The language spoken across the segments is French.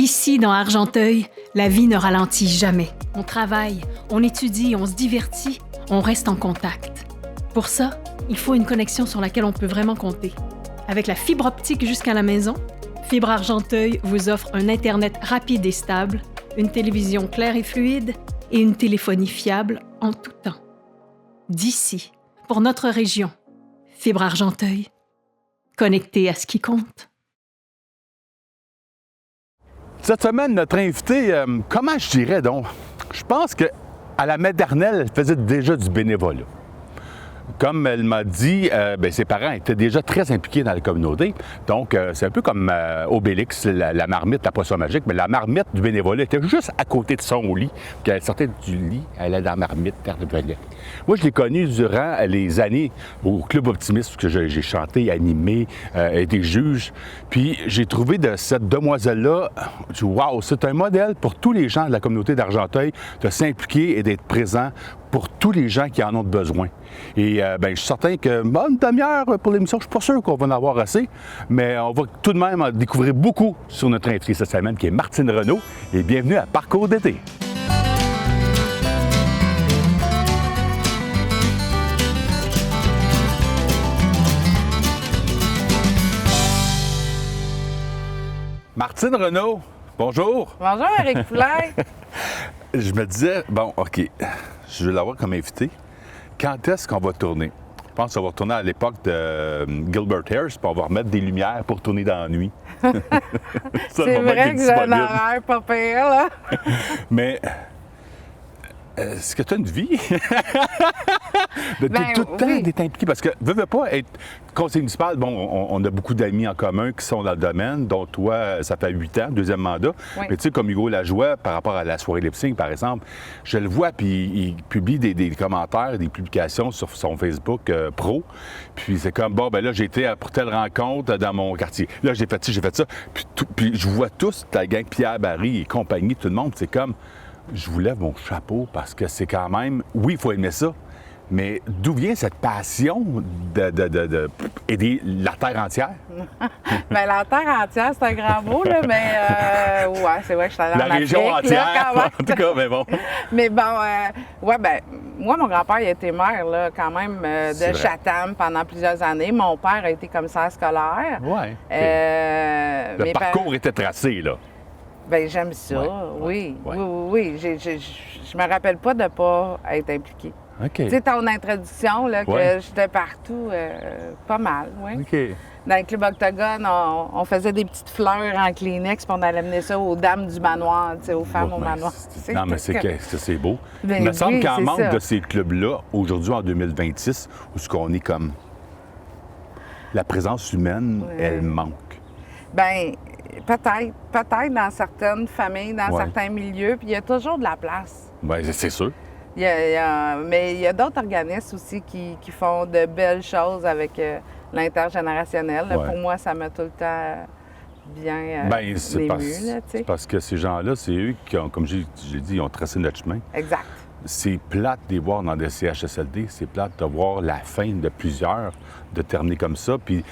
Ici, dans Argenteuil, la vie ne ralentit jamais. On travaille, on étudie, on se divertit, on reste en contact. Pour ça, il faut une connexion sur laquelle on peut vraiment compter. Avec la fibre optique jusqu'à la maison, Fibre Argenteuil vous offre un Internet rapide et stable, une télévision claire et fluide et une téléphonie fiable en tout temps. D'ici, pour notre région, Fibre Argenteuil, connecté à ce qui compte. Cette semaine, notre invité, comment je dirais donc? Je pense qu'à la maternelle, elle faisait déjà du bénévolat. Comme elle m'a dit, ses parents étaient déjà très impliqués dans la communauté. Donc, c'est un peu comme Obélix, la marmite, la poisson magique, mais la marmite du bénévolat était juste à côté de son lit. Puis elle sortait du lit, elle allait dans la marmite, terre de volet. Moi, je l'ai connue durant les années au Club Optimiste, que j'ai chanté, animé, été juge. Puis, j'ai trouvé de cette demoiselle-là, wow, c'est un modèle pour tous les gens de la communauté d'Argenteuil de s'impliquer et d'être présent pour tous les gens qui en ont besoin. Et je suis certain que une demi-heure pour l'émission, je ne suis pas sûr qu'on va en avoir assez, mais on va tout de même en découvrir beaucoup sur notre invité cette semaine, qui est Martine Renaud. Et bienvenue à Parcours d'été. Martine Renaud, bonjour. Bonjour, Éric Poulain. Je me disais, bon, OK, je vais l'avoir comme invité. Quand est-ce qu'on va tourner? Je pense qu'on va retourner à l'époque de Gilbert Ayres, puis on va remettre des lumières pour tourner dans la nuit. C'est vrai que j'ai un horaire pas pire, là. Mais est-ce que tu as une vie? Tout le temps d'être impliqué. Parce que, veux pas être conseiller municipal, bon, on a beaucoup d'amis en commun qui sont dans le domaine, dont toi, ça fait 8 ans, deuxième mandat. Oui. Mais tu sais, comme Hugo Lajoie, par rapport à la soirée lip-sync, par exemple, je le vois, puis il publie des commentaires, des publications sur son Facebook pro. Puis c'est comme, bon, ben là, j'ai été pour telle rencontre dans mon quartier. Là, j'ai fait ci, j'ai fait ça. Puis je vois tous, ta gang, Pierre Barry et compagnie, tout le monde, c'est comme, je vous lève mon chapeau parce que c'est quand même, oui, il faut aimer ça, mais d'où vient cette passion d'aider la Terre entière? Bien, la Terre entière, c'est un grand mot, là, mais ouais, c'est vrai que je suis allée en Afrique. La région entière, là, quand même. en tout cas, mais bon. Mais bon, ouais, ben, moi, mon grand-père, il a été maire, là, quand même, de Chatham pendant plusieurs années. Mon père a été commissaire scolaire. Oui. Le parcours était tracé, là. Bien, j'aime ça, oui. Je me rappelle pas de ne pas être impliquée. OK. Tu sais, ton introduction, là, que j'étais partout, pas mal, oui. OK. Dans le club Octogone, on faisait des petites fleurs en Kleenex, puis on allait amener ça aux dames du manoir, tu sais, aux femmes au manoir. Non, mais c'est beau. Ben, il me semble qu'en manque ça. de ces clubs-là, aujourd'hui, en 2026, où ce qu'on est comme... La présence humaine, elle manque. Bien, peut-être dans certaines familles, dans certains milieux, puis il y a toujours de la place. Bien, c'est sûr. Mais il y a d'autres organismes aussi qui font de belles choses avec l'intergénérationnel. Ouais. Pour moi, ça m'a tout le temps bien c'est parce que ces gens-là, c'est eux qui ont, comme j'ai dit, ils ont tracé notre chemin. Exact. C'est plate de les voir dans des CHSLD, c'est plate de voir la fin de plusieurs, de terminer comme ça. Puis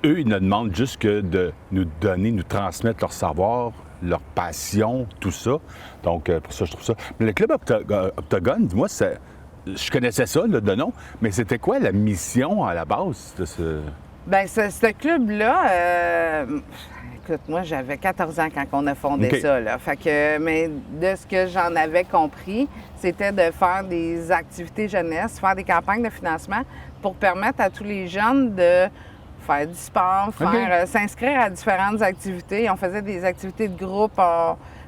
eux, ils nous demandent juste que de nous donner, nous transmettre leur savoir, leur passion, tout ça. Donc, pour ça, je trouve ça. Mais le club Octogone, dis-moi, je connaissais ça, là, de nom, mais c'était quoi la mission à la base de ce... Bien, ce club-là, écoute, moi, j'avais 14 ans quand on a fondé ça, là. Fait que, mais de ce que j'en avais compris, c'était de faire des activités jeunesse, faire des campagnes de financement pour permettre à tous les jeunes de faire du sport, s'inscrire à différentes activités. On faisait des activités de groupe.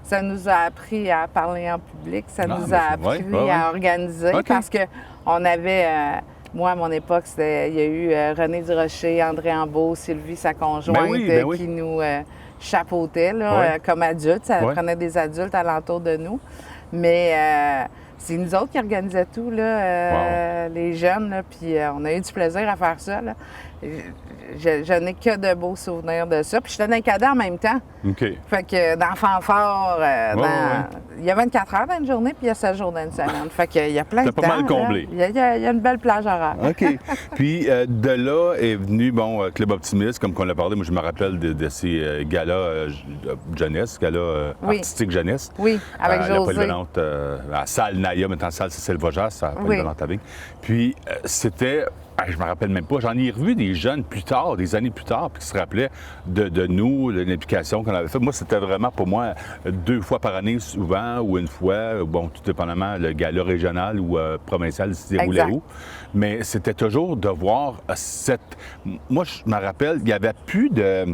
Ça nous a appris à parler en public. Ça nous a appris à organiser parce qu'on avait... moi, à mon époque, il y a eu René Durocher, André Ambeau, Sylvie, sa conjointe, qui nous chapeautaient là, comme adultes. Ça prenait des adultes alentour de nous. Mais c'est nous autres qui organisaient tout, là, les jeunes. Là, puis on a eu du plaisir à faire ça. Là. je n'ai que de beaux souvenirs de ça. Puis j'étais dans les cadets en même temps. OK. Fait que dans fanfare, ouais. il y a 24 heures dans une journée, puis il y a 7 jours dans une semaine. Fait qu'il y a plein de temps. T'as pas mal comblé. Il y a une belle plage horaire. OK. Puis de là est venu, Club Optimiste, comme qu'on l'a parlé. Moi, je me rappelle de ces galas jeunesse, galas artistiques jeunesse. Oui, avec La José. polyvalente, à Salle Naya, maintenant Salle Cécile Vaujas, à la polyvalente à Vigne. Puis c'était... je me rappelle même pas. J'en ai revu des jeunes plus tard, des années plus tard, puis qui se rappelaient de nous, de l'implication qu'on avait faite. Moi, c'était vraiment pour moi 2 fois par année souvent, ou une fois, tout dépendamment, le gala régional ou provincial se déroulait où. Mais c'était toujours de voir cette... Moi, je me rappelle, il n'y avait plus de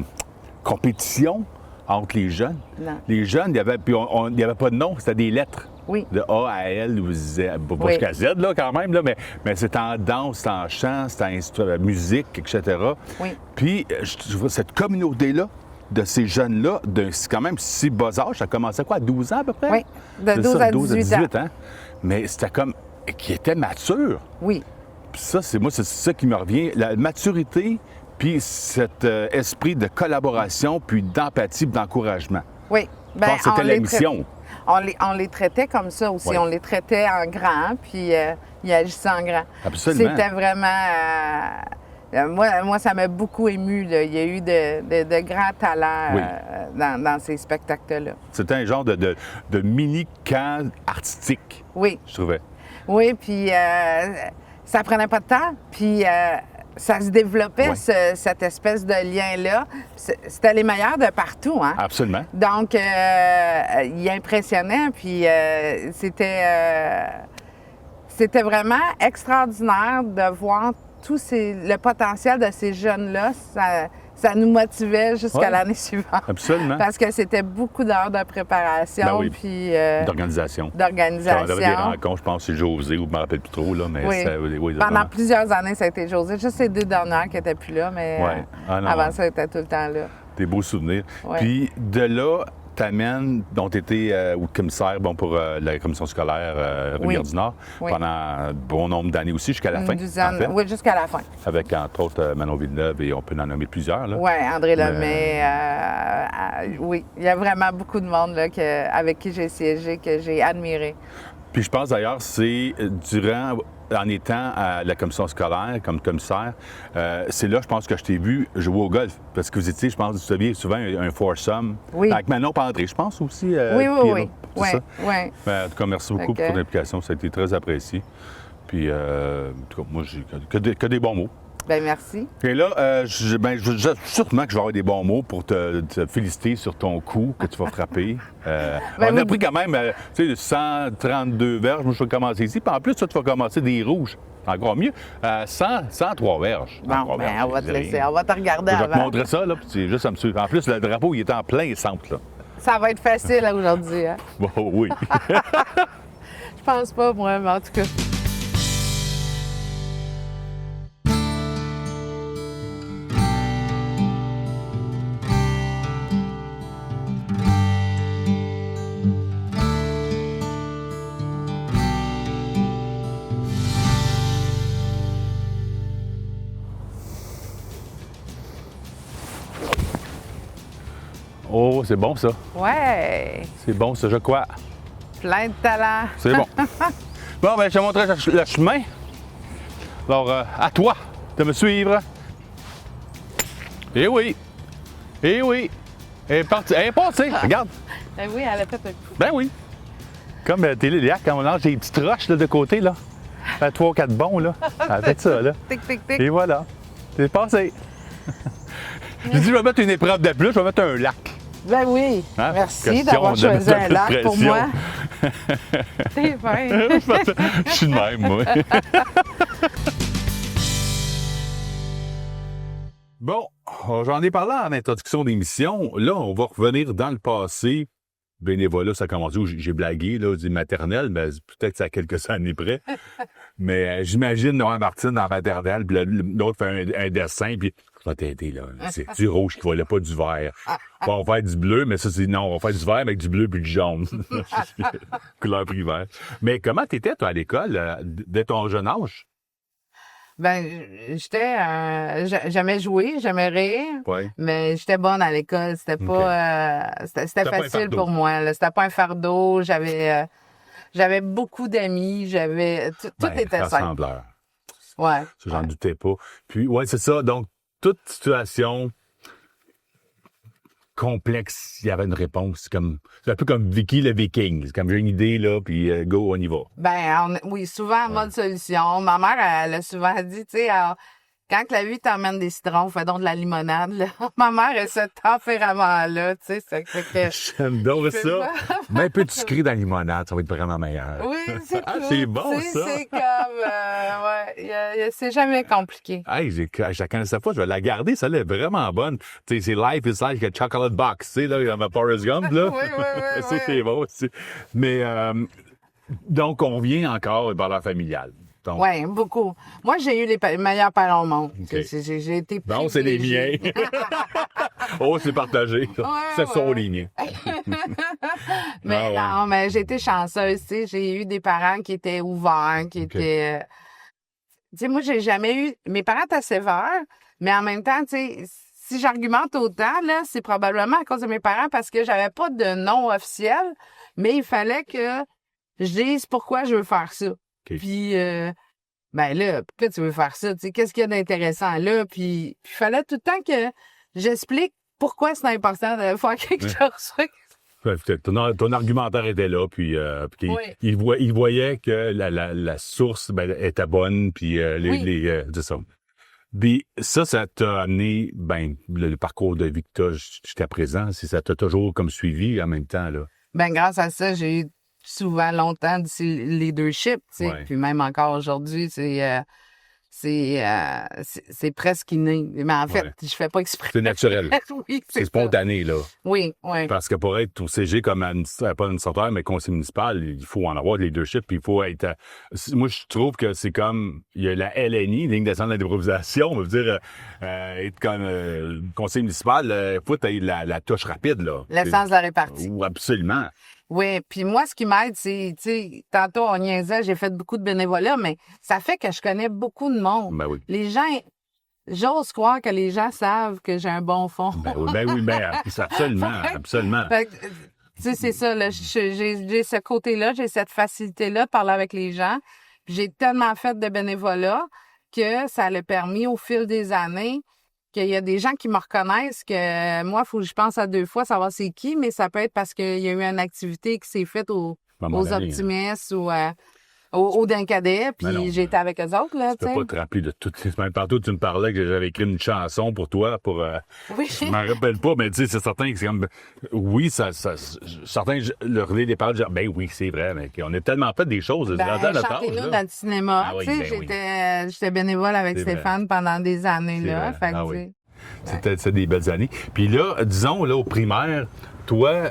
compétition entre les jeunes. Non. Les jeunes, il n'y avait pas de nom, c'était des lettres. Oui. De A à L ou Z, pas jusqu'à Z, là, quand même, là, mais c'était en danse, c'était en chant, c'était en musique, etc. Oui. Puis, je vois cette communauté-là, de ces jeunes-là, c'est quand même si bas âge, ça commençait quoi, à 12 ans à peu près? Oui, de 12 à 18 ans. Mais c'était comme, qui était mature. Oui. Puis ça, c'est ça qui me revient, la maturité, puis cet esprit de collaboration, puis d'empathie, puis d'encouragement. Oui. Je pense que c'était la mission. On les traitait comme ça aussi. Oui. On les traitait en grand, puis ils agissaient en grand. Absolument. C'était vraiment... moi, ça m'a beaucoup ému. Là. Il y a eu de grands talents dans ces spectacles-là. C'était un genre de mini-camp artistique, je trouvais. Oui, puis ça prenait pas de temps, puis ça se développait, cette espèce de lien-là. C'était les meilleurs de partout, hein? Absolument. Donc, il impressionnait, puis c'était vraiment extraordinaire de voir le potentiel de ces jeunes-là. Ça nous motivait jusqu'à l'année suivante. Absolument. Parce que c'était beaucoup d'heures de préparation, puis... D'organisation. On avait des rencontres, je pense que c'est José, ou je ne me rappelle plus trop, là, mais pendant plusieurs années, ça a été José. Juste ces 2 dernières qui n'étaient plus là, mais avant ça, ça était tout le temps là. Des beaux souvenirs. Ouais. Puis de là, t'amènes, donc tu étais commissaire pour la commission scolaire Rivière-du-Nord pendant un bon nombre d'années aussi, jusqu'à la fin. Une douzaine, oui, jusqu'à la fin. Avec, entre autres, Manon Villeneuve, et on peut en nommer plusieurs. Oui, André Lemay. Oui, il y a vraiment beaucoup de monde là, avec qui j'ai siégé, que j'ai admiré. Puis je pense d'ailleurs, c'est en étant à la commission scolaire comme commissaire, c'est là, je pense, que je t'ai vu jouer au golf. Parce que vous étiez, je pense, vous saviez souvent un foursome. Oui. Avec Manon et André, je pense aussi. Oui. C'est ça? Oui. En tout cas, merci beaucoup pour ton implication. Ça a été très apprécié. Puis, en tout cas, moi, j'ai que des bons mots. Bien, merci. Et là, sûrement que je vais avoir des bons mots pour te féliciter sur ton coup que tu vas frapper. On a pris quand même, 132 verges. Moi, je vais commencer ici. Puis en plus, toi, tu vas commencer des rouges. Encore mieux. 103 verges. Bon, on va te laisser. On va te regarder avant. Je vais te montrer ça, là. Puis juste à me suivre. En plus, le drapeau, il est en plein centre, là. Ça va être facile aujourd'hui, hein? Oh, oui. Je pense pas, moi, mais en tout cas. Oh, c'est bon, ça. Ouais. C'est bon, ça, je crois. Plein de talent. C'est bon. Bon, ben, je te montrerai le chemin. Alors, à toi de me suivre. Eh oui. Eh oui. Elle est partie. Elle est passée. Regarde. Ben oui, elle a fait un coup. Ben oui. Comme Téléliac, quand on lance des petites roches là, de côté, là. 3 ou 4 bons, là. Elle a fait ça, là. Tic, tic, tic. Et voilà. C'est passé. J'ai dit, je vais mettre une épreuve de plus, je vais mettre un lac. Ben oui. Hein? Merci d'avoir choisi un lac pour moi. T'es fin. Je suis de même, moi. Bon, j'en ai parlé en introduction d'émission. Là, on va revenir dans le passé. Bénévolat, ça a commencé où j'ai blagué, là, du maternelle, mais peut-être ça a quelques années près. Mais j'imagine Noël Martine dans la maternelle, puis l'autre fait un dessin, puis je vais t'aider, là. C'est du rouge qui valait pas du vert. On va faire du bleu, mais ça, c'est non, on va faire du vert avec du bleu puis du jaune. Couleur primaire. Mais comment t'étais, toi, à l'école, dès ton jeune âge? Ben, j'aimais jouer, j'aimais rire, Ouais. mais j'étais bonne à l'école. C'était pas, c'était pas un facile fardeau. pour moi, là. C'était pas un fardeau. J'avais beaucoup d'amis. Tout était simple. Rassembleur. Ouais. Ça, j'en doutais pas. Puis, ouais, c'est ça. Donc, toute situation complexe, il y avait une réponse. C'est un peu comme Vicky le Viking. C'est comme j'ai une idée, là, puis go, on y va. Ben, oui, souvent en mode solution. Ma mère, elle a souvent dit, tu sais, quand que la vie t'emmène des citrons, fais donc de la limonade, là. Ma mère a ce tempérament-là, tu sais, ça fait que... J'aime donc peux ça. pas. Mais un peu de sucré dans la limonade, ça va être vraiment meilleur. Oui, c'est Ah, cool. c'est bon, Tu sais, ça. C'est comme, c'est jamais compliqué. Hey, je la connaissais pas, je vais la garder, ça, elle est vraiment bonne. Tu sais, c'est Life is like a chocolate box, tu sais, là, dans ma Forrest Gump, là. Oui. Ça, c'est bon aussi. Mais, donc, on vient encore par la familiale. Donc, Oui, beaucoup. Moi, j'ai eu les meilleurs parents au monde. OK. J'ai été bon, c'est les miens. privilégiée. Oh, c'est partagé. Ce sont ouais. les miens. Mais Ah, non, mais j'ai été chanceuse, tu sais. J'ai eu des parents qui étaient ouverts, qui étaient... Tu sais, moi, j'ai jamais eu... Mes parents étaient sévères, mais en même temps, tu sais, si j'argumente autant, là, c'est probablement à cause de mes parents parce que j'avais pas de nom officiel, mais il fallait que je dise pourquoi je veux faire ça. OK. Puis, ben là, pourquoi tu veux faire ça? Tu sais, qu'est-ce qu'il y a d'intéressant là? Puis il fallait tout le temps que j'explique pourquoi c'est important de faire quelque chose. Ton argumentaire était là, puis Oui. il voyait que la source était bonne, puis c'est ça. Puis ça t'a amené, le parcours de vie que t'as jusqu'à présent, si ça t'a toujours comme suivi en même temps, là. Ben grâce à ça, j'ai eu souvent longtemps du leadership, tu sais. Ouais. Puis même encore aujourd'hui, c'est presque inné. Mais en fait, Ouais. je fais pas exprès. C'est naturel. Oui, C'est ça. spontané, là. Oui. Parce que pour être au CG comme pas administrateur, mais conseiller municipal, il faut en avoir de leadership, puis il faut être... moi, je trouve que c'est comme... Il y a la LNI, Ligne nationale d'improvisation, on veut dire, être comme conseiller municipal, il faut être la touche rapide, là. L'essence de la répartie. Oui, absolument. Oui, puis moi, ce qui m'aide, c'est, tu sais, tantôt, on niaisait, j'ai fait beaucoup de bénévolat, mais ça fait que je connais beaucoup de monde. Ben oui. Les gens, j'ose croire que les gens savent que j'ai un bon fond. Absolument. Fait que, tu sais, c'est ça, là, j'ai ce côté-là, j'ai cette facilité-là de parler avec les gens. Puis j'ai tellement fait de bénévolat que ça l'a permis au fil des années qu'il y a des gens qui me reconnaissent que moi, il faut que je pense à 2 fois savoir c'est qui, mais ça peut être parce qu'il y a eu une activité qui s'est faite aux optimistes ou au Dincadet, Mais non, puis j'ai été avec eux autres, là, Tu tu sais. peux pas te rappeler de tout. Même tantôt, tu me parlais que j'avais écrit une chanson pour toi, Oui. Je m'en rappelle pas, mais tu sais, c'est certain que c'est comme... Oui, certains, le relais des paroles, genre, ben oui, c'est vrai, mais on a tellement fait des choses. Chantez-nous dans le cinéma. Ah oui, tu sais, j'étais bénévole avec C'est Stéphane pendant des années, C'est là. vrai. Fait que, Ah tu oui. sais, C'était des belles années. Puis là, disons, là, au primaire, toi,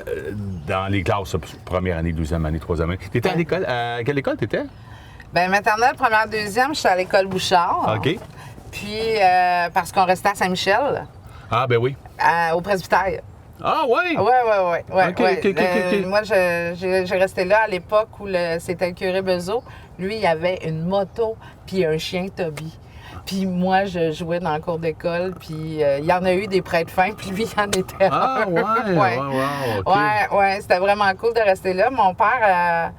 dans les classes, première année, deuxième année, troisième année, t'étais à l'école... À quelle école t'étais? ben maternelle, première, deuxième, je suis à l'école Bouchard. OK. Puis, parce qu'on restait à Saint-Michel, Ah, ben oui. au presbytère. Ah, oui? Oui. OK. Moi, j'ai resté là à l'époque où c'était le curé Bezo. Lui, il avait une moto puis un chien Toby. Puis moi, je jouais dans le cours d'école, puis il y en a eu des prêtres fins, puis lui, il en était Ah, un. ouais. OK. Ouais, c'était vraiment cool de rester là. Mon père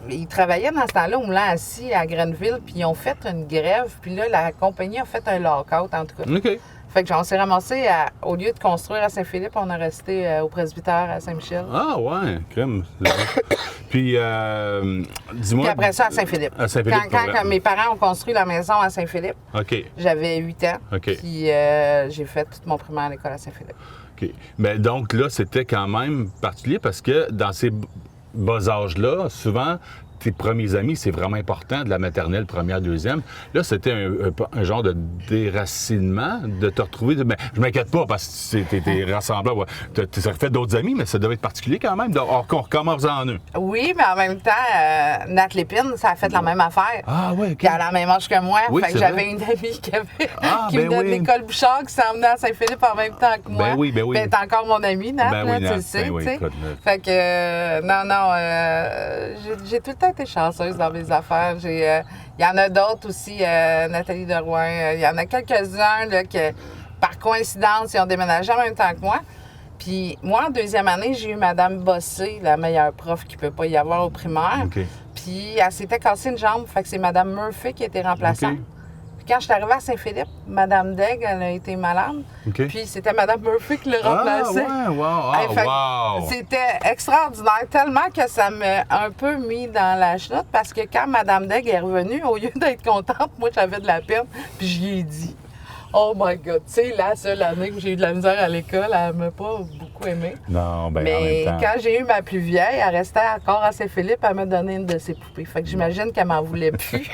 il travaillait dans ce temps-là au Moulin Assis à Grenville, puis ils ont fait une grève, puis là, la compagnie a fait un lock-out, en tout cas. OK. Fait que on s'est ramassé, au lieu de construire à Saint-Philippe, on a resté au presbytère à Saint-Michel. Ah, ouais, crème. Puis, dis-moi... Puis après ça, à Saint-Philippe. À Saint-Philippe, Quand mes parents ont construit la maison à Saint-Philippe, OK. j'avais 8 ans. OK. Puis j'ai fait tout mon primaire à l'école à Saint-Philippe. OK. Mais donc, là, c'était quand même particulier parce que dans ces bas âges-là, souvent, tes premiers amis, c'est vraiment important, de la maternelle, première, deuxième. Là, c'était un genre de déracinement, de te retrouver... Mais je m'inquiète pas parce que t'es rassemblant. Ouais. T'as refait d'autres amis, mais ça devait être particulier quand même, qu'on recommence en eux. Oui, mais en même temps, Nat Lépine, ça a fait la même affaire. Ah, ouais, OK. Puis elle a la même âge que moi. Oui, fait que c'est j'avais vrai. une amie qui ben venait de oui. l'école Bouchard, qui s'en venait à Saint-Philippe en même temps que moi. Ben oui. Puis elle est encore mon amie, Nat, Ben là, oui, tu Nat, le sais. ben oui, tu sais. écoute, Fait que, j'ai tout le temps temps été chanceuse dans mes affaires. Il y en a d'autres aussi, Nathalie Derouin. Il y en a quelques-uns là, que, par coïncidence, ils ont déménagé en même temps que moi. Puis moi, en deuxième année, j'ai eu Mme Bossé, la meilleure prof qu'il ne peut pas y avoir au primaire. OK. Puis elle s'était cassée une jambe, fait que c'est Mme Murphy qui a été remplaçante. OK. Puis quand je suis arrivée à Saint-Philippe, Mme Degg, elle a été malade. OK. Puis c'était Mme Murphy qui l'a remplacée. Ah, ouais, wow. Hey, fait que Wow. C'était extraordinaire, tellement que ça m'a un peu mis dans la chenoute parce que quand Mme Degg est revenue, au lieu d'être contente, moi j'avais de la peine, puis je lui ai dit « Oh my God! » Tu sais, la seule année que j'ai eu de la misère à l'école, elle m'a pas beaucoup aimée. Non, ben en Mais même temps. quand j'ai eu ma plus vieille, elle restait encore à Saint-Philippe, elle m'a donné une de ses poupées. Fait que j'imagine qu'elle m'en voulait plus.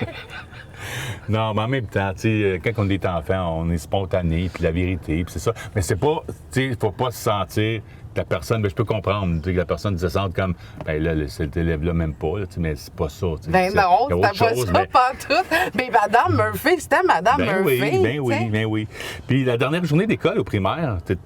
Non, mais en même temps, tu sais, quand on est enfant, on est spontané, puis la vérité, puis c'est ça. Mais c'est pas, tu sais, il faut pas se sentir la personne, ben, je peux comprendre, tu sais, que la personne se sente comme, ben là, cet élève-là m'aime pas, là, tu sais, mais c'est pas ça. Tu sais, Ben c'est- non, il y a c'était autre pas chose, ça, mais- pas tout. Mais Mme Murphy, c'était Mme Ben Murphy. oui, ben oui, tu sais. ben oui. Puis la dernière journée d'école au primaire, tu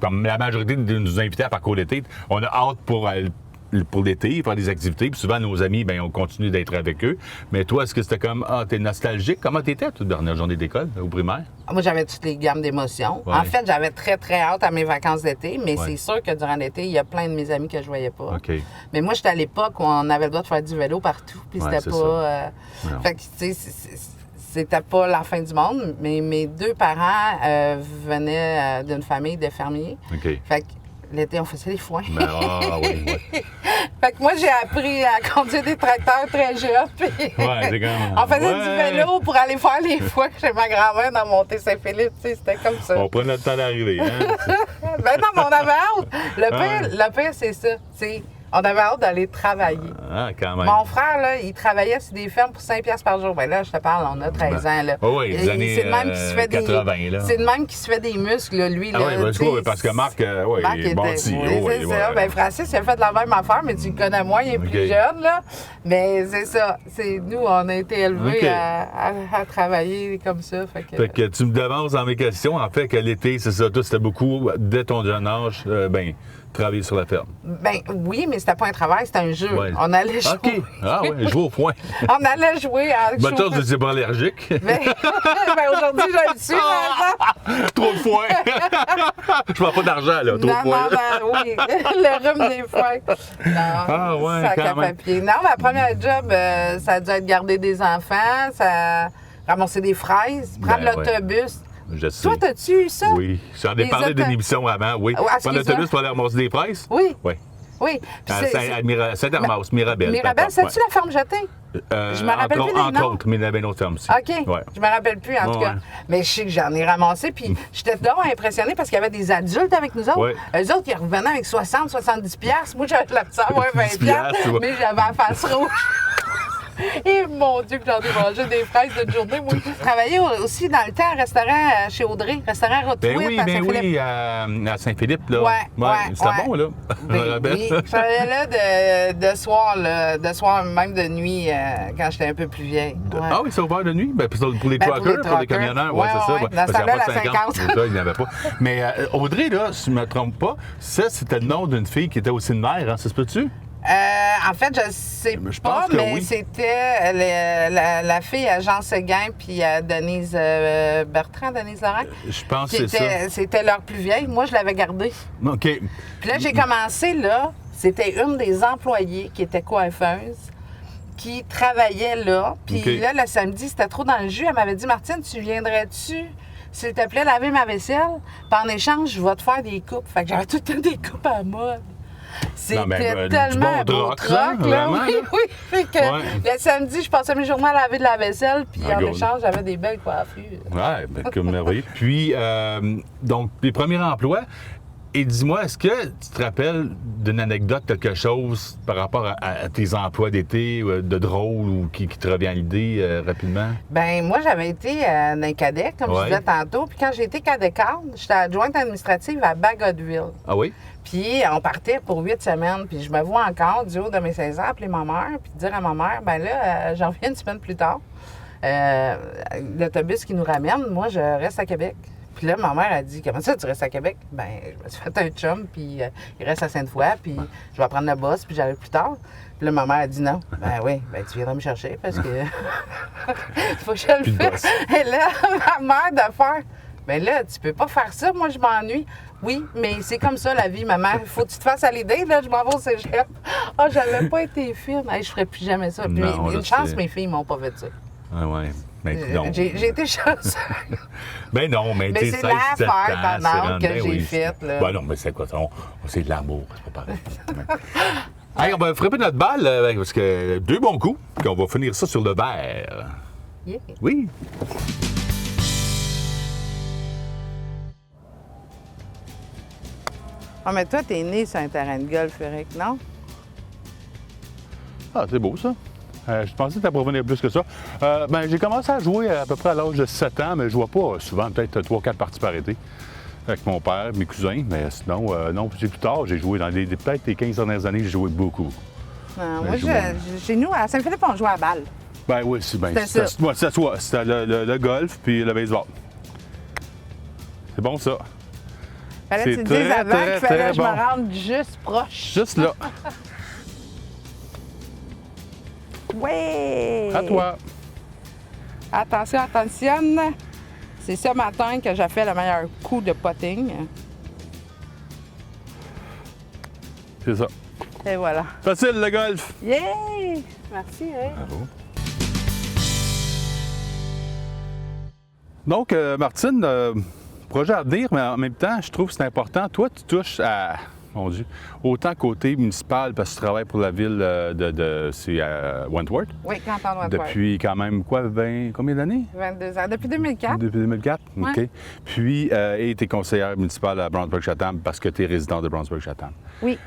comme la majorité de nous invités à parcours l'été, on a hâte pour l'été, faire des activités. Puis souvent, nos amis, ben on continue d'être avec eux. Mais toi, est-ce que c'était comme, t'es nostalgique? Comment t'étais, toute dernière journée d'école au primaire? Moi, j'avais toutes les gammes d'émotions. Ouais. En fait, j'avais très, très hâte à mes vacances d'été, mais Ouais. c'est sûr que durant l'été, il y a plein de mes amis que je voyais pas. OK. Mais moi, j'étais à l'époque où on avait le droit de faire du vélo partout, puis Ouais, c'était c'est pas... ça. Non. Fait que, tu sais, c'était pas la fin du monde, mais mes deux parents venaient d'une famille de fermiers. OK. Fait que l'été, on faisait les foins. Ben, oui, oui. Fait que moi, j'ai appris à conduire des tracteurs très jeune. Puis Ouais, c'est comme- on faisait Ouais. du vélo pour aller faire les foins chez ma grand-mère dans Monté-Saint-Philippe. Tu sais, c'était comme ça. On prend notre temps d'arriver, hein? Ben non, mais on avait hâte. Le pire, c'est ça. On avait hâte d'aller travailler. Ah, quand même. Mon frère, là, il travaillait sur des fermes pour 5 piastres par jour. Ben là, je te parle, on a 13 ans, là. Oh oui, les Et années, c'est le même qui se fait 80, là. C'est le même qui se fait des muscles, là, lui, Ah là. oui, ben, tu sais, oui, parce que Marc, oui, Marc il est bâti. Oui, Oui, c'est oui, ça. oui. Ben, Francis, il a fait de la même affaire, mais tu le connais moins, il est plus OK. jeune, là. Mais c'est ça. Nous, on a été élevés OK. à travailler comme ça. Fait que tu me devances dans mes questions. En fait, que l'été, c'est ça, toi, c'était beaucoup, dès ton jeune âge, travailler sur la ferme. Ben oui, mais c'était pas un travail, c'était un jeu. Ouais. On allait jouer. OK. Ah oui, jouer au foin. On allait jouer à Bonne chance de ne pas allergique. Ben, aujourd'hui, je le suis, par exemple. Trop de foin. Je prends pas d'argent, là. Trop de Non, foin. oui. Le rhume des foins. Non, Ah ouais, sac à quand même. papier. Non, ma première job, ça a dû être garder des enfants, ça ramasser des fraises, prendre Ben, ouais. l'autobus. Je sais. Toi, t'as-tu eu ça? Oui. J'en ai Les parlé autos- d'une émission avant, oui. Ah, Prendre excuse-moi. l'autobus pour aller ramasser des fraises? Oui, Oui. oui. Puis À Saint-Hermas, Mirabel. Mirabel, c'est-tu la ferme jetée? Je me rappelle plus des Entre noms. autres, mais il y avait une autre ferme aussi. OK. Ouais. Je me rappelle plus, en tout Ouais, cas. ouais. Mais je sais que j'en ai ramassé, puis j'étais donc impressionnée parce qu'il y avait des adultes avec nous autres. Ouais. Eux autres, ils revenaient avec 60, 70 piastres. Moi, j'avais de la petite avoir 20 10 piastres, piastres, ouais. mais j'avais la face rouge. Et mon Dieu, que j'en ai mangé des fraises d'une journée. Moi, je travaillais aussi dans le temps à restaurant chez Audrey, restaurant Ben Rotouille oui, à ben Saint-Philippe. oui, à Saint-Philippe, là. Ouais. C'était bon, là. Je me Ben rappelle. oui, je travaillais là de soir, là, de soir, même de nuit, quand j'étais un peu plus vieille. Ouais. Ah oui, c'est ouvert de nuit? Ben, pour les Ben, pour truckers, les pour les truckers. camionneurs, Ouais, c'est ça. ouais. Dans Parce ce qu'il y a temps-là, pas de la 50. c'est ça, il n'y en avait pas. Mais Audrey, là, si je ne me trompe pas, ça, c'était le nom d'une fille qui était au séminaire, hein, ça se peut-tu? En fait, je sais Je pas, pense que mais oui. c'était la fille à Jean Séguin puis à Denise Bertrand, Denise Laurent. Je pense qui que c'est était- C'était leur plus vieille. Moi, je l'avais gardée. ça. OK. Puis là, j'ai commencé, là, c'était une des employées qui était coiffeuse, qui travaillait là. Puis OK. là, le samedi, c'était trop dans le jus. Elle m'avait dit, Martine, tu viendrais-tu, s'il te plaît, laver ma vaisselle? Puis en échange, je vais te faire des coupes. Fait que j'avais tout le temps des coupes à la mode. C'était Non, mais, du tellement bon un beau troc, troc, ça, là. vraiment, Oui, là. oui. Fait que Ouais. le samedi, je passais mes journées à laver de la vaisselle, puis Ah, en good. échange, j'avais des belles coiffures. Ouais, ben, comme merveilleux. Puis, donc, les premiers emplois. Et dis-moi, est-ce que tu te rappelles d'une anecdote, quelque chose par rapport à tes emplois d'été, de drôle ou qui te revient à l'idée rapidement? Ben moi, j'avais été dans un cadet, comme je Ouais. disais tantôt. Puis quand j'ai été cadet cadre, j'étais adjointe administrative à Bagotville. Ah oui? Puis on partait pour 8 semaines. Puis je me vois encore, du haut de mes 16 ans, appeler ma mère, puis dire à ma mère, ben là, j'en reviens une semaine plus tard. L'autobus qui nous ramène, moi, je reste à Québec. Puis là, ma mère a dit, comment ça, tu restes à Québec? Ben, je me suis fait un chum, puis il reste à Sainte-Foy, puis je vais prendre le bus, puis j'arrive plus tard. Puis là, ma mère a dit non. Ben oui, ben tu viendras me chercher parce que il faut que je le fasse. Et là, ma mère de faire, ben là, tu peux pas faire ça, moi je m'ennuie. Oui, mais c'est comme ça la vie, maman. Il faut que tu te fasses à l'idée, là, je m'en vais au cégep. Ah, j'avais pas été fine. Hey, je ferais plus jamais ça. Puis Non, une chance, mes filles m'ont pas fait ça. Ah ouais. Ben, J'ai été chanceuse. Ben non, mais Mais c'est l'affaire banale que j'ai faite, là. Ben non, mais c'est quoi ça? C'est de l'amour, c'est pas pareil. Hey, on va frapper notre balle, parce que 2 bons coups, puis on va finir ça sur le verre. Yeah. Oui. Ah, mais toi, t'es né sur un terrain de golf, Eric, non? Ah, c'est beau, ça. Je pensais que ça pourrait venir plus que ça. Ben, j'ai commencé à jouer à peu près à l'âge de 7 ans, mais je ne jouais pas souvent, peut-être 3-4 parties par été avec mon père, mes cousins. Mais sinon, non, plus tard, j'ai joué dans peut-être les 15 dernières années, j'ai joué beaucoup. Non, moi, chez nous, à Saint-Philippe, on jouait à balle. Ben oui, c'est bien. C'était le golf puis le baseball. C'est bon, ça. Fallait que tu te dises avant qu'il fallait que je me rende juste proche. Juste là. Oui! À toi. Attention, attention. C'est ce matin que j'ai fait le meilleur coup de putting. C'est ça. Et voilà. Facile, le golf. Yeah! Merci, hein? Bravo. Donc, Martine, projet à venir, mais en même temps, je trouve que c'est important. Toi, tu touches à, mon Dieu, autant côté municipal, parce que tu travailles pour la ville c'est à Wentworth. Oui, canton de Wentworth. Depuis quand même, quoi, combien d'années? 22 ans. Depuis 2004. Depuis 2004? Ouais. OK. Puis, et tu es conseillère municipale à Brownsburg-Chatham parce que tu es résident de Brownsburg-Chatham. Oui.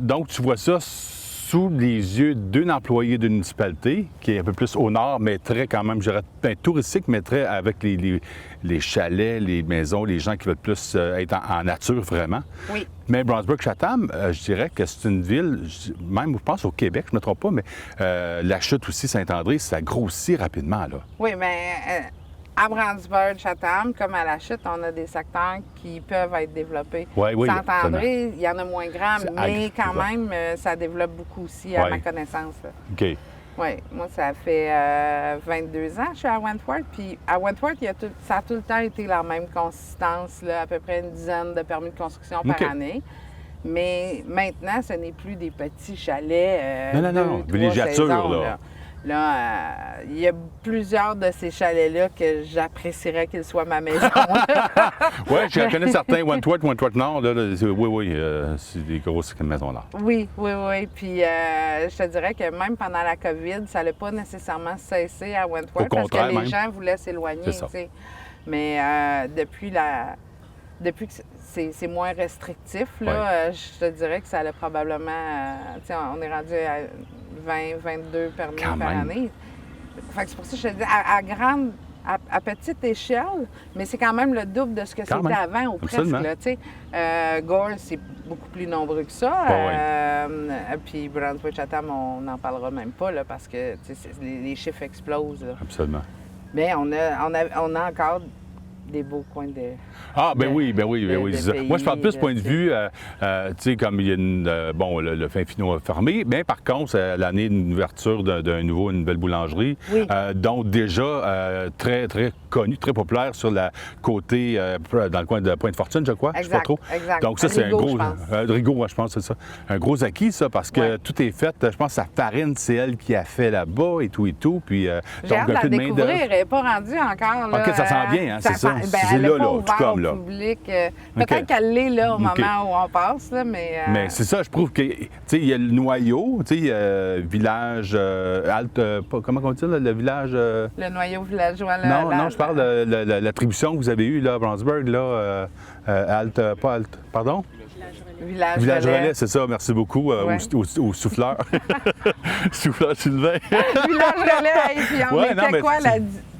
Donc, tu vois ça sous les yeux d'un employé d'une municipalité qui est un peu plus au nord, mais très quand même, je dirais, touristique, mais très avec les chalets, les maisons, les gens qui veulent plus être en nature vraiment. Oui. Mais Brownsburg-Chatham, je dirais que c'est une ville, même je pense au Québec, je ne me trompe pas, mais la chute aussi, Saint-André, ça grossit rapidement, là. Oui, mais à Brownsburg-Chatham, comme à la chute, on a des secteurs qui peuvent être développés. Oui, Saint-André, il y en a moins grand, mais quand ça. même, ça développe beaucoup aussi, à ma connaissance. Là. OK. Oui, moi, ça fait 22 ans que je suis à Wentworth. Puis à Wentworth, ça a tout le temps été la même consistance, là, à peu près une dizaine de permis de construction par année. Mais maintenant, ce n'est plus des petits chalets. Non, villégiature, là. Là, il y a plusieurs de ces chalets-là que j'apprécierais qu'ils soient ma maison. Oui, je connais certains, Wentworth Nord, là, oui, c'est des grosses maisons-là. Oui. Puis je te dirais que même pendant la COVID, ça n'a pas nécessairement cessé à Wentworth parce que les gens voulaient s'éloigner. Mais depuis que c'est moins restrictif, là, je te dirais que ça allait probablement... on est rendu à 20-22 permis par année. Fait que c'est pour ça que je te dis, à petite échelle, mais c'est quand même le double de ce que c'était avant, ou presque. Là, Gore, c'est beaucoup plus nombreux que ça. Puis Brownsburg-Chatham, on n'en parlera même pas, là, parce que les chiffres explosent. Là. Absolument. Mais on a encore des beaux coins de... Ah, ben oui, c'est ça. Moi, je parle plus du point de vue, tu sais, comme il y a le fin finot fermé, mais par contre, c'est l'année d'ouverture d'une nouvelle boulangerie, donc déjà très, très connue, très populaire sur la côté, dans le coin de Pointe-Fortune, je crois, je sais pas trop. Exact. Donc ça, c'est un gros... Rigaud, je pense, c'est ça. Un gros acquis, ça, parce que tout est fait, je pense que sa farine, c'est elle qui a fait là-bas et tout, puis... J'ai hâte de la découvrir, elle n'est pas rendue encore, là. OK, ça sent bien, hein, c'est ça. C'est là, tout comme là. Peut-être qu'elle l'est là au moment où on passe, là, mais... Mais c'est ça, je trouve que, tu sais, il y a le noyau, tu sais, village comment on dit, là, le village... Le noyau villageois, là. Non, je parle de l'attribution que vous avez eue, là, à Brownsburg, là, pardon? Village Relais, c'est ça, merci beaucoup, au souffleur. Souffleur Sylvain. Village Relais, et puis on était quoi,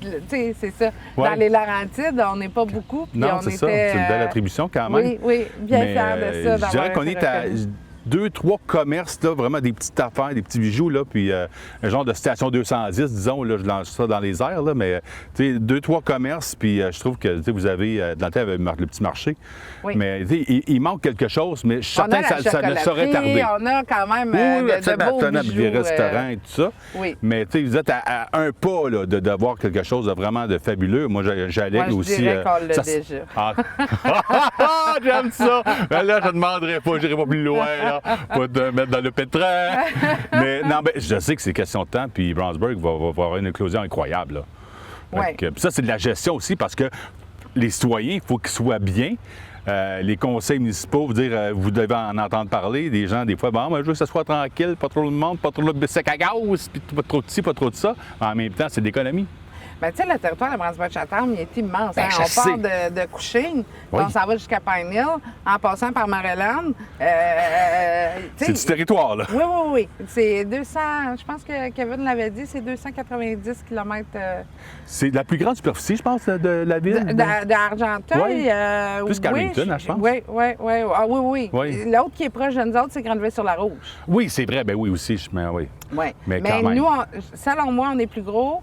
tu sais, c'est ça. Dans les Laurentides, on n'est pas beaucoup. Puis non, c'est ça, c'est une belle attribution quand même. Oui, bien fiers de ça. Je dirais qu'on est à... 2-3 commerces, là, vraiment des petites affaires, des petits bijoux, là, puis un genre de station 210, disons, là, je lance ça dans les airs, là, mais 2-3 commerces, puis je trouve que vous avez, dans le temps, le petit marché, Oui. mais il manque quelque chose, mais je suis certain que ça ne saurait tarder. On a quand même de beaux bijoux. Des restaurants et tout ça, Oui. mais vous êtes à un pas là, de voir quelque chose de vraiment de fabuleux. Moi, j'allais Moi, aussi... je dirais qu'on l'a ça- déjà. Ah. J'aime ça! Ben là, je ne demanderai pas, je n'irai pas plus loin, là, pas te mettre dans le pétrin. Mais non, ben, je sais que c'est question de temps, puis Brownsburg va avoir une éclosion incroyable. Là. Ouais. Puis ça, c'est de la gestion aussi, parce que les citoyens, il faut qu'ils soient bien. Les conseils municipaux, vous devez en entendre parler. Des gens, des fois, bon, je veux que ça soit tranquille, pas trop de monde, pas trop de sec à gaz, puis pas trop de ci, pas trop de ça. En même temps, c'est de l'économie. Ben, tu sais, le territoire de Brownsburg-Chatham, il est immense. Ben, hein? je On sais. part de Cushing, Oui. on s'en va jusqu'à Pine Hill, en passant par Maryland. C'est du territoire, là. Oui, oui, oui. C'est 200, je pense que Kevin l'avait dit, c'est 290 km C'est la plus grande superficie, je pense, de la ville. d'Argenteuil. Oui. Plus qu'Arlington, oui, hein, je pense. Oui, oui, oui. Ah, oui, oui. Oui. L'autre qui est proche de nous autres, c'est Granville-sur-la-Rouge. Oui, c'est vrai. Ben oui, aussi. Mais oui. Oui. Mais quand même. nous, selon moi, on est plus gros.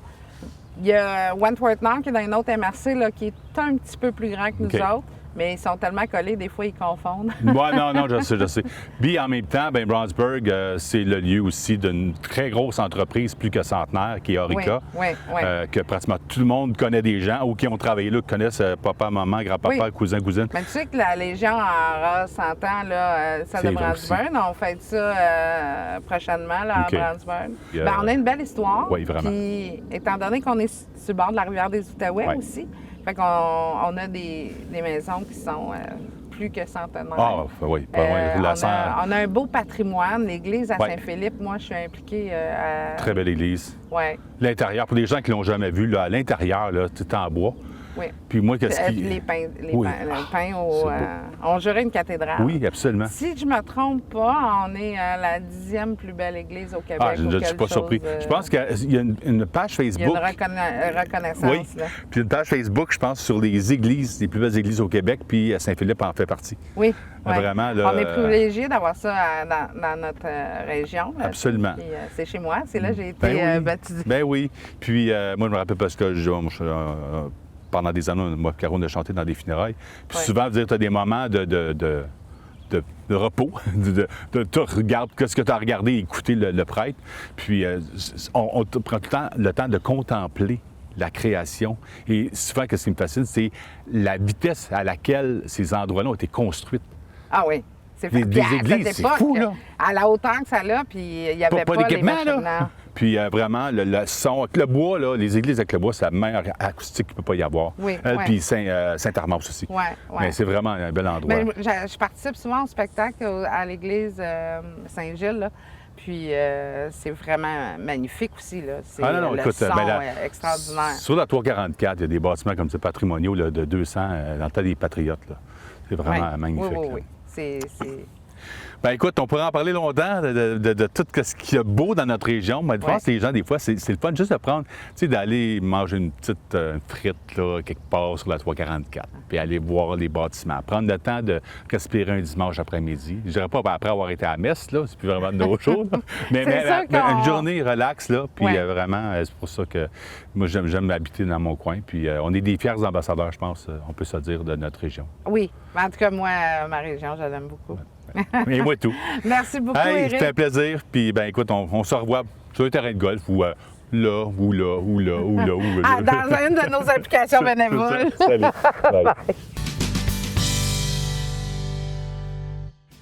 Il y a Wentworth Nord qui est dans une autre MRC là, qui est un petit peu plus grand que nous OK. autres, mais ils sont tellement collés, des fois, ils confondent. Ouais, non, je sais. Puis en même temps, ben Brownsburg, c'est le lieu aussi d'une très grosse entreprise plus que centenaire, qui est Orica. Oui, oui. Que pratiquement tout le monde connaît des gens ou qui ont travaillé là, qui connaissent papa, maman, grand-papa, Oui. cousin, cousine. Mais tu sais que la Légion en race 100 ans, là, celle C'est de vrai aussi. Brownsburg, on fait ça prochainement là, OK. à Brownsburg. Puis, Ben, on a une belle histoire. oui, vraiment. Puis, étant donné qu'on est sur le bord de la rivière des Outaouais Ouais. aussi, fait qu'on on a des maisons qui sont plus que centenaires. Ah, oui, pas loin. On a un beau patrimoine. L'église à Ouais. Saint-Philippe, moi, je suis impliquée à... Très belle église. Oui, L'intérieur, pour les gens qui l'ont jamais vu, là, à l'intérieur, là, tout en bois. oui. Puis moi, qu'est-ce qui... Les pins, Oui. les pins c'est beau. on jurait une cathédrale. Oui, absolument. Si je me trompe pas, on est à la 10e plus belle église au Québec. Ah, je ou ne suis quelque pas surpris. chose, Je pense qu'il y a une page il y a Facebook. une reconnaissance. Oui. Là. Puis une page Facebook, je pense, sur les églises, les plus belles églises au Québec, puis Saint-Philippe en fait partie. Oui. ouais. Vraiment, là, On est privilégiés d'avoir ça dans notre région. Là. Absolument. Puis, c'est chez moi. C'est là que j'ai été Ben oui. baptisée. Ben oui. Puis moi, je me rappelle parce que pendant des années, moi, Caro, on a chanté dans des funérailles. Puis Ouais. souvent, tu as des moments de repos, tu regardes qu'est-ce que tu as regardé et écouté le prêtre. Puis on prend tout le temps de contempler la création. Et souvent, ce qui me fascine, c'est la vitesse à laquelle ces endroits-là ont été construits. Ah oui. C'est Des Puis à églises, cette c'est époque, fou, là. À la hauteur que ça a, puis il n'y avait pas, les d'équipement, machines. là. Puis vraiment, le son, avec le bois, là, les églises avec le bois, c'est la meilleure acoustique qu'il ne peut pas y avoir. Oui, ouais. Puis Saint-Armand aussi. Oui, oui. Mais c'est vraiment un bel endroit. Mais je participe souvent au spectacle à l'église Saint-Gilles, là. Puis c'est vraiment magnifique aussi, là. C'est, non, le écoute, son ben, est extraordinaire. Sur la 344, il y a des bâtiments comme ça patrimoniaux là, de 200 dans le temps des Patriotes. Là. C'est vraiment Oui, magnifique. Oui, oui, là. oui. C'est... Ben écoute, on pourrait en parler longtemps de tout ce qu'il y a de beau dans notre région. Mais je pense que les gens, des fois, c'est le fun juste de prendre, tu sais, d'aller manger une petite frite là, quelque part sur la 344, puis aller voir les bâtiments. Prendre le temps de respirer un dimanche après-midi. Je dirais pas après avoir été à la messe, là, c'est plus vraiment de nos choses. Mais C'est sûr une journée relax, là, puis Ouais. Vraiment, c'est pour ça que moi, j'aime habiter dans mon coin. Puis on est des fiers ambassadeurs, je pense, on peut se dire, de notre région. Oui. Mais en tout cas, moi, ma région, je l'aime beaucoup. Et moi, tout. Merci beaucoup, Hey, Éric. c'était un plaisir. Puis, ben écoute, on se revoit sur un terrain de golf ou là, ou là, ou là, ou là, ou là. Ah, dans une de nos applications bénévoles. Salut. Bye.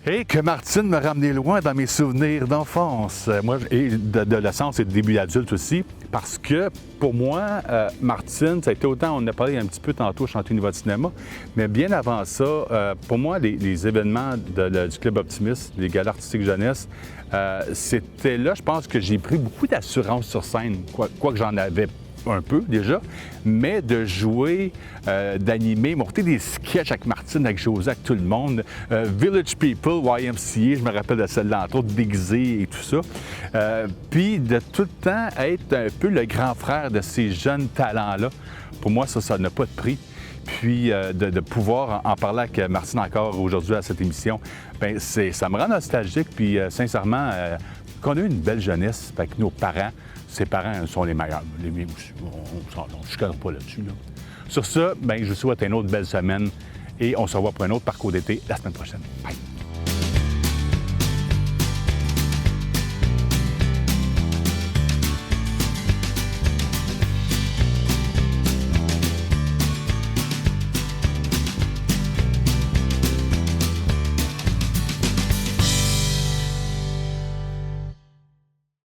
Et que Martine m'a ramené loin dans mes souvenirs d'enfance. Moi, et d'adolescence et de début adulte aussi, parce que pour moi, Martine, ça a été autant, on en a parlé un petit peu tantôt, chanter au niveau de cinéma, mais bien avant ça, pour moi, les événements du Club Optimiste, les galas artistiques jeunesse, c'était là, je pense que j'ai pris beaucoup d'assurance sur scène, quoi que j'en avais un peu déjà, mais de jouer, d'animer, monter des sketchs avec Martine, avec José, avec tout le monde. Village People, YMCA, je me rappelle de celle-là, entre autres, déguisée et tout ça. Puis de tout le temps être un peu le grand frère de ces jeunes talents-là. Pour moi, ça n'a pas de prix. puis de pouvoir en parler avec Martine encore aujourd'hui à cette émission, bien, ça me rend nostalgique, puis sincèrement, qu'on a eu une belle jeunesse, fait que nos parents, ses parents sont les meilleurs. Les miens aussi, je ne connais pas là-dessus. Là. Sur ça, bien, je vous souhaite une autre belle semaine et on se revoit pour un autre parcours d'été la semaine prochaine. Bye!